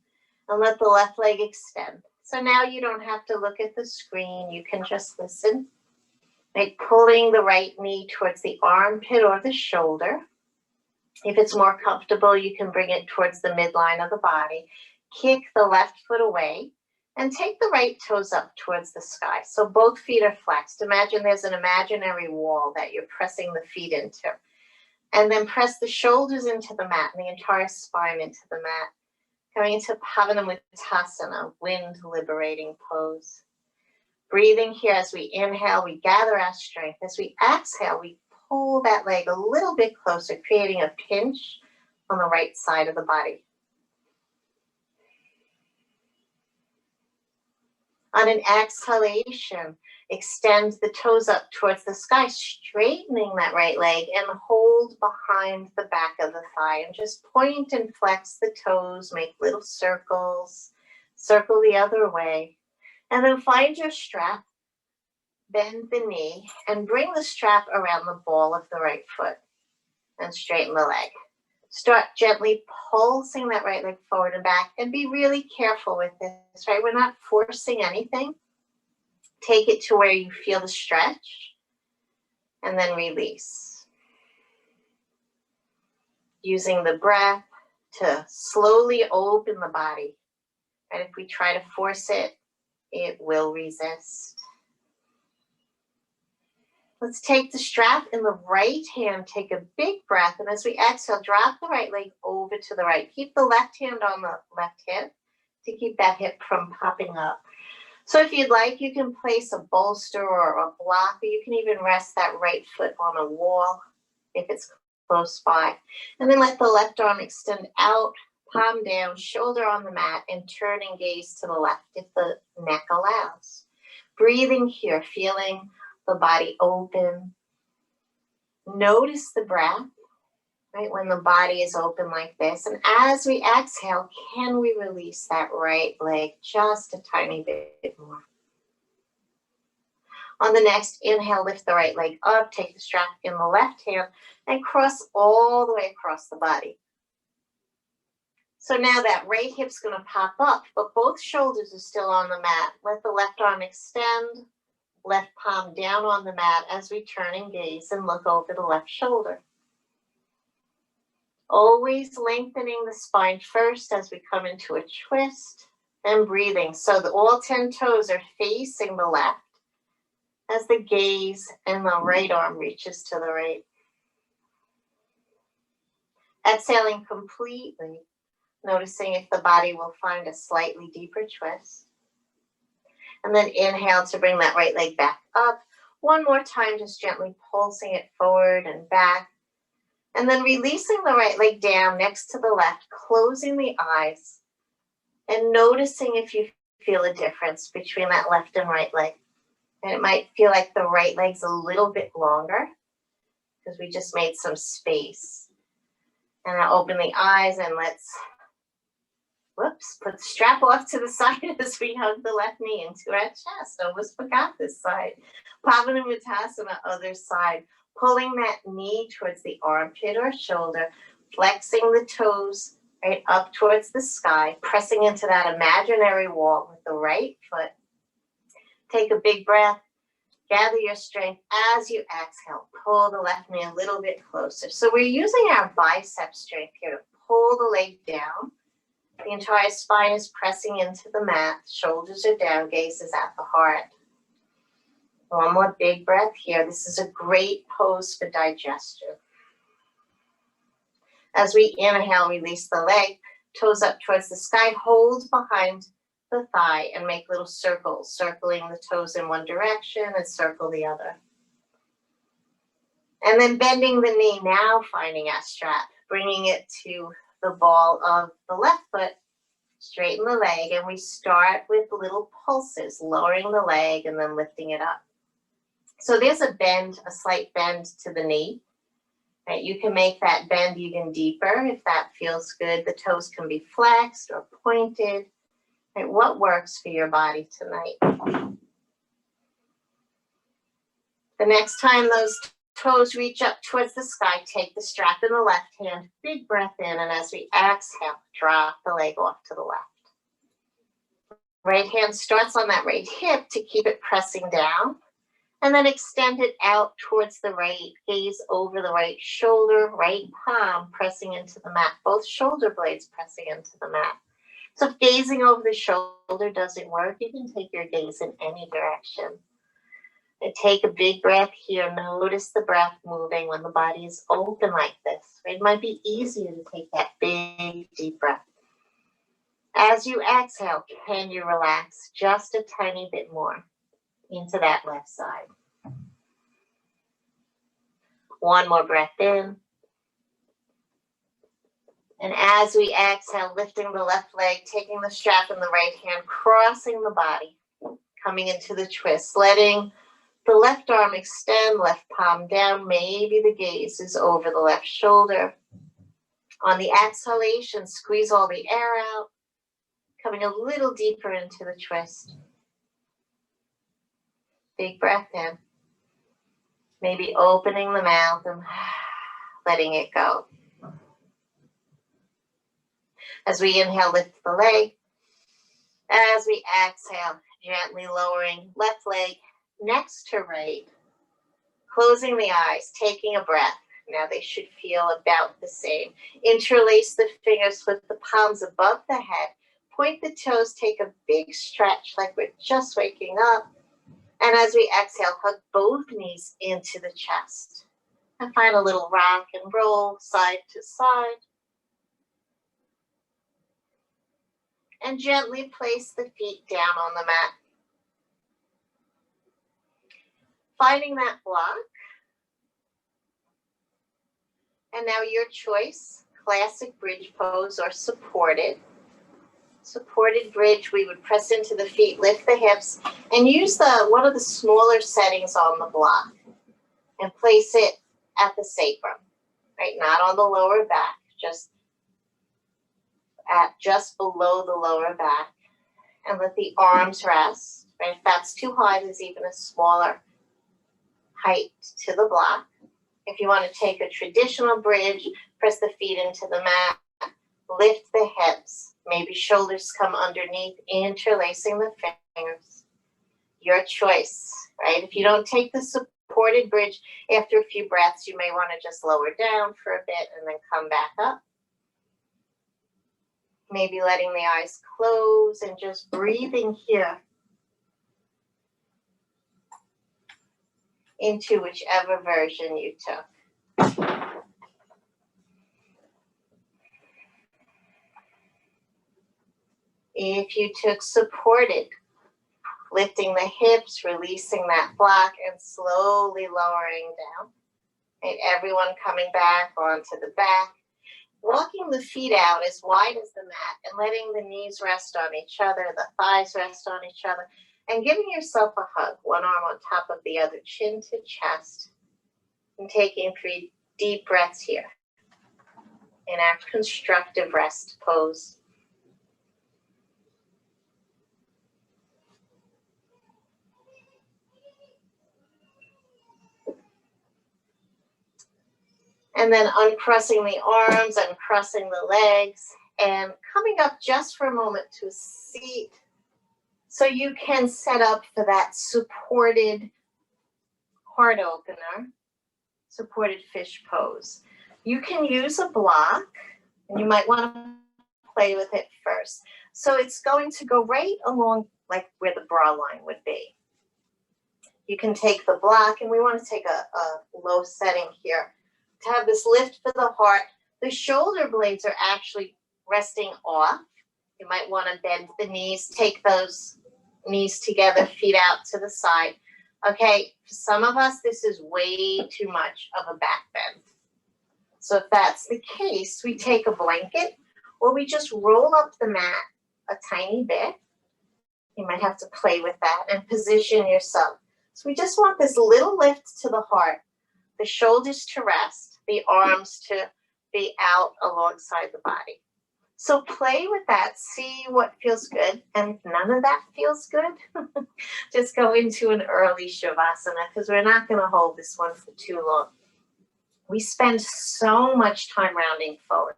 and let the left leg extend. So now you don't have to look at the screen. You can just listen Right, pulling the right knee towards the armpit or the shoulder. If it's more comfortable, you can bring it towards the midline of the body. Kick the left foot away and take the right toes up towards the sky. So both feet are flexed. Imagine there's an imaginary wall that you're pressing the feet into. And then press the shoulders into the mat and the entire spine into the mat. Coming into Gomukasana, wind liberating pose. Breathing here as we inhale, we gather our strength. As we exhale, we pull that leg a little bit closer, creating a pinch on the right side of the body. On an exhalation, extend the toes up towards the sky, straightening that right leg and hold behind the back of the thigh. And just point and flex the toes, make little circles, circle the other way. And then find your strap, bend the knee, and bring the strap around the ball of the right foot and straighten the leg. Start gently pulsing that right leg forward and back, and be really careful with this, right? We're not forcing anything. Take it to where you feel the stretch, and then release. Using the breath to slowly open the body. And if we try to force it, it will resist. Let's take the strap in the right hand, take a big breath, and as we exhale, drop the right leg over to the right. Keep the left hand on the left hip to keep that hip from popping up. So if you'd like, you can place a bolster or a block, or you can even rest that right foot on a wall if it's close by. And then let the left arm extend out, palm down, shoulder on the mat, and turning gaze to the left if the neck allows. Breathing here, feeling the body open. Notice the breath, right, when the body is open like this. And as we exhale, can we release that right leg just a tiny bit more? On the next inhale, lift the right leg up, take the strap in the left hand, and cross all the way across the body. So now that right hip's going to pop up, but both shoulders are still on the mat. Let the left arm extend, left palm down on the mat as we turn and gaze and look over the left shoulder. Always lengthening the spine first as we come into a twist, and breathing so that all 10 toes are facing the left as the gaze and the right arm reaches to the right. Exhaling completely, noticing if the body will find a slightly deeper twist. And then inhale to bring that right leg back up. One more time, just gently pulsing it forward and back. And then releasing the right leg down next to the left, closing the eyes, and noticing if you feel a difference between that left and right leg. And it might feel like the right leg's a little bit longer because we just made some space. And now open the eyes and let's, put the strap off to the side as we hug the left knee into our chest. Almost forgot this side. Gomukasana, other side. Pulling that knee towards the armpit or shoulder, flexing the toes right up towards the sky, pressing into that imaginary wall with the right foot. Take a big breath, gather your strength as you exhale. Pull the left knee a little bit closer. So we're using our bicep strength here to pull the leg down. The entire spine is pressing into the mat, shoulders are down, gaze is at the heart. One more big breath here. This is a great pose for digestion. As we inhale, release the leg, toes up towards the sky, hold behind the thigh and make little circles, circling the toes in one direction and circle the other. And then bending the knee, now finding our strap, bringing it to the ball of the left foot, straighten the leg, and we start with little pulses, lowering the leg and then lifting it up. So there's a bend, a slight bend to the knee. Right? You can make that bend even deeper if that feels good. The toes can be flexed or pointed. Right? What works for your body tonight? The next time those toes reach up towards the sky, take the strap in the left hand, big breath in, and as we exhale, drop the leg off to the left. Right hand starts on that right hip to keep it pressing down. And then extend it out towards the right, gaze over the right shoulder, right palm pressing into the mat, both shoulder blades pressing into the mat. So if gazing over the shoulder doesn't work, you can take your gaze in any direction. And take a big breath here. Notice the breath moving when the body is open like this. It might be easier to take that big, deep breath. As you exhale, can you relax just a tiny bit more into that left side? One more breath in. And as we exhale, lifting the left leg, taking the strap in the right hand, crossing the body, coming into the twist, letting the left arm extend, left palm down. Maybe the gaze is over the left shoulder. On the exhalation, squeeze all the air out, coming a little deeper into the twist. Big breath in. Maybe opening the mouth and letting it go. As we inhale, lift the leg. As we exhale, gently lowering left leg next to right. Closing the eyes, taking a breath. Now they should feel about the same. Interlace the fingers with the palms above the head. Point the toes, take a big stretch like we're just waking up. And as we exhale, hug both knees into the chest. And find a little rock and roll side to side. And gently place the feet down on the mat. Finding that block. And now your choice, classic bridge pose or supported. Supported bridge, we would press into the feet, lift the hips, and use one of the smaller settings on the block. And place it at the sacrum, right? Not on the lower back, just below the lower back. And let the arms rest, right? If that's too high, there's even a smaller height to the block. If you want to take a traditional bridge, press the feet into the mat, lift the hips, maybe shoulders come underneath, interlacing the fingers. Your choice, right? If you don't take the supported bridge, after a few breaths, you may want to just lower down for a bit and then come back up. Maybe letting the eyes close and just breathing here into whichever version you took. If you took supported, lifting the hips, releasing that block, and slowly lowering down. Right, everyone coming back onto the back. Walking the feet out as wide as the mat and letting the knees rest on each other, the thighs rest on each other, and giving yourself a hug, one arm on top of the other, chin to chest, and taking 3 deep breaths here in our constructive rest pose. And then uncrossing the arms, uncrossing the legs, and coming up just for a moment to a seat so you can set up for that supported heart opener, supported fish pose. You can use a block, and you might want to play with it first. So it's going to go right along like where the bra line would be. You can take the block, and we want to take a low setting here. To have this lift for the heart, the shoulder blades are actually resting off. You might want to bend the knees, take those knees together, feet out to the side. Okay, for some of us, this is way too much of a back bend. So if that's the case, we take a blanket or we just roll up the mat a tiny bit. You might have to play with that and position yourself. So we just want this little lift to the heart, the shoulders to rest, the arms to be out alongside the body. So play with that, see what feels good, and if none of that feels good, just go into an early Shavasana because we're not going to hold this one for too long. We spend so much time rounding forward.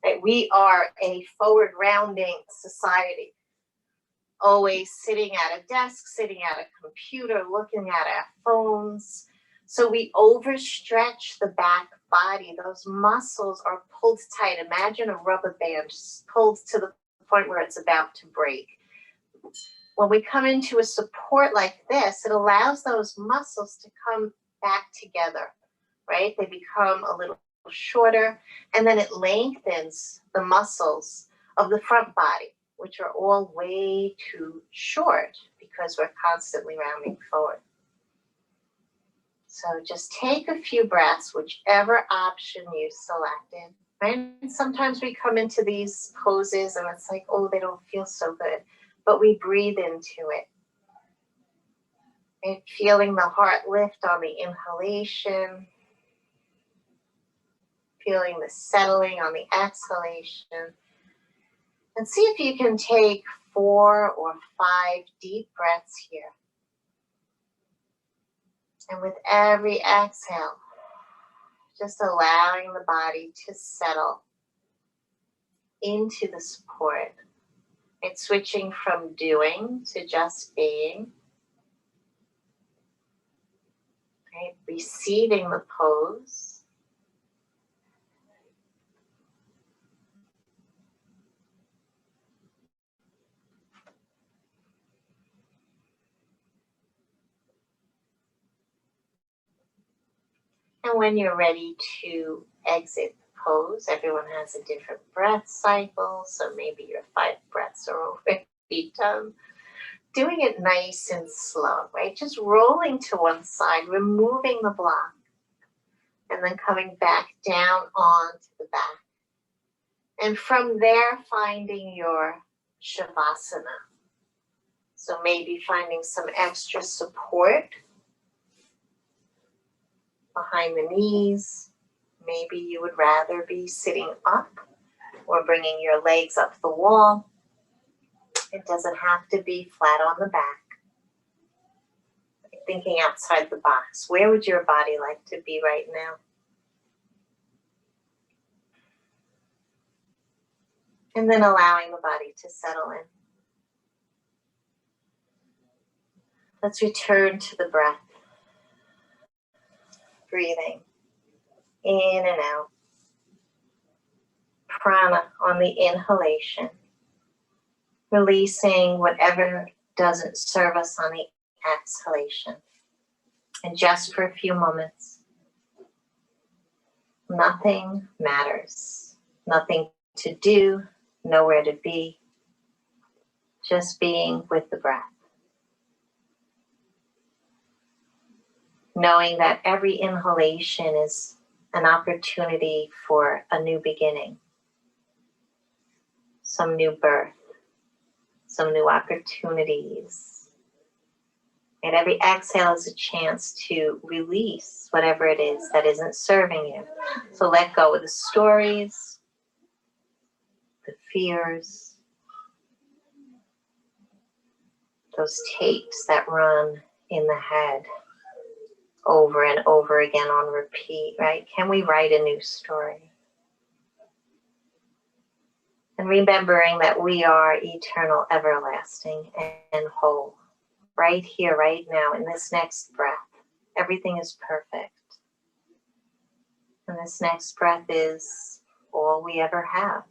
Right? We are a forward rounding society. always sitting at a desk, sitting at a computer, looking at our phones. So we overstretch the back body. Those muscles are pulled tight. Imagine a rubber band just pulled to the point where it's about to break. When we come into a support like this, it allows those muscles to come back together, right? They become a little shorter, and then it lengthens the muscles of the front body, which are all way too short because we're constantly rounding forward. So just take a few breaths, whichever option you selected. Right? And sometimes we come into these poses and it's like, oh, they don't feel so good. But we breathe into it. And feeling the heart lift on the inhalation. Feeling the settling on the exhalation. And see if you can take 4 or 5 deep breaths here. And with every exhale, just allowing the body to settle into the support. It's switching from doing to just being. Right? Receiving the pose. And when you're ready to exit the pose, everyone has a different breath cycle, so maybe your 5 breaths are already done. Doing it nice and slow, right? Just rolling to one side, removing the block, and then coming back down onto the back. And from there, finding your Shavasana. So maybe finding some extra support behind the knees. Maybe you would rather be sitting up or bringing your legs up the wall. It doesn't have to be flat on the back. Thinking outside the box. Where would your body like to be right now? And then allowing the body to settle in. Let's return to the breath. Breathing in and out. Prana on the inhalation. Releasing whatever doesn't serve us on the exhalation. And just for a few moments, nothing matters. Nothing to do, nowhere to be. Just being with the breath. Knowing that every inhalation is an opportunity for a new beginning. Some new birth. Some new opportunities. And every exhale is a chance to release whatever it is that isn't serving you. So let go of the stories, the fears, those tapes that run in the head over and over again on repeat, right? Can we write a new story? And remembering that we are eternal, everlasting, and whole. Right here, right now, in this next breath. Everything is perfect. And this next breath is all we ever have.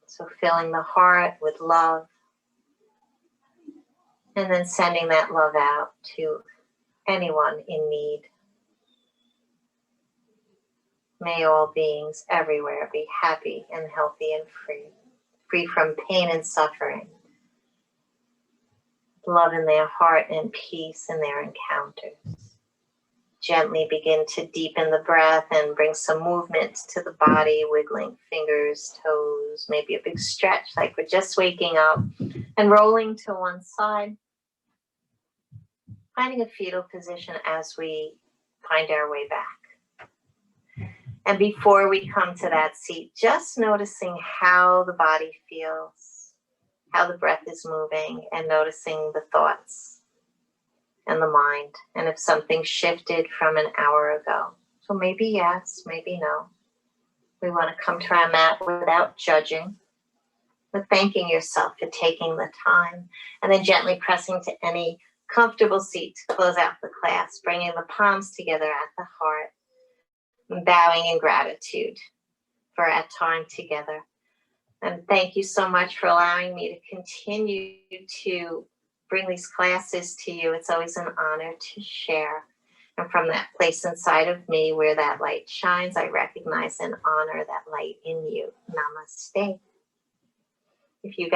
So filling the heart with love. And then sending that love out to anyone in need. May all beings everywhere be happy and healthy and free. Free from pain and suffering. Love in their heart and peace in their encounters. Gently begin to deepen the breath and bring some movement to the body, wiggling fingers, toes, maybe a big stretch like we're just waking up, and rolling to one side. Finding a fetal position as we find our way back. And before we come to that seat, just noticing how the body feels, how the breath is moving, and noticing the thoughts and the mind. And if something shifted from an hour ago. So maybe yes, maybe no. We want to come to our mat without judging, but thanking yourself for taking the time, and then gently pressing to any comfortable seat to close out the class, bringing the palms together at the heart, and bowing in gratitude for our time together. And thank you so much for allowing me to continue to bring these classes to you. It's always an honor to share. And from that place inside of me where that light shines, I recognize and honor that light in you. Namaste. If you guys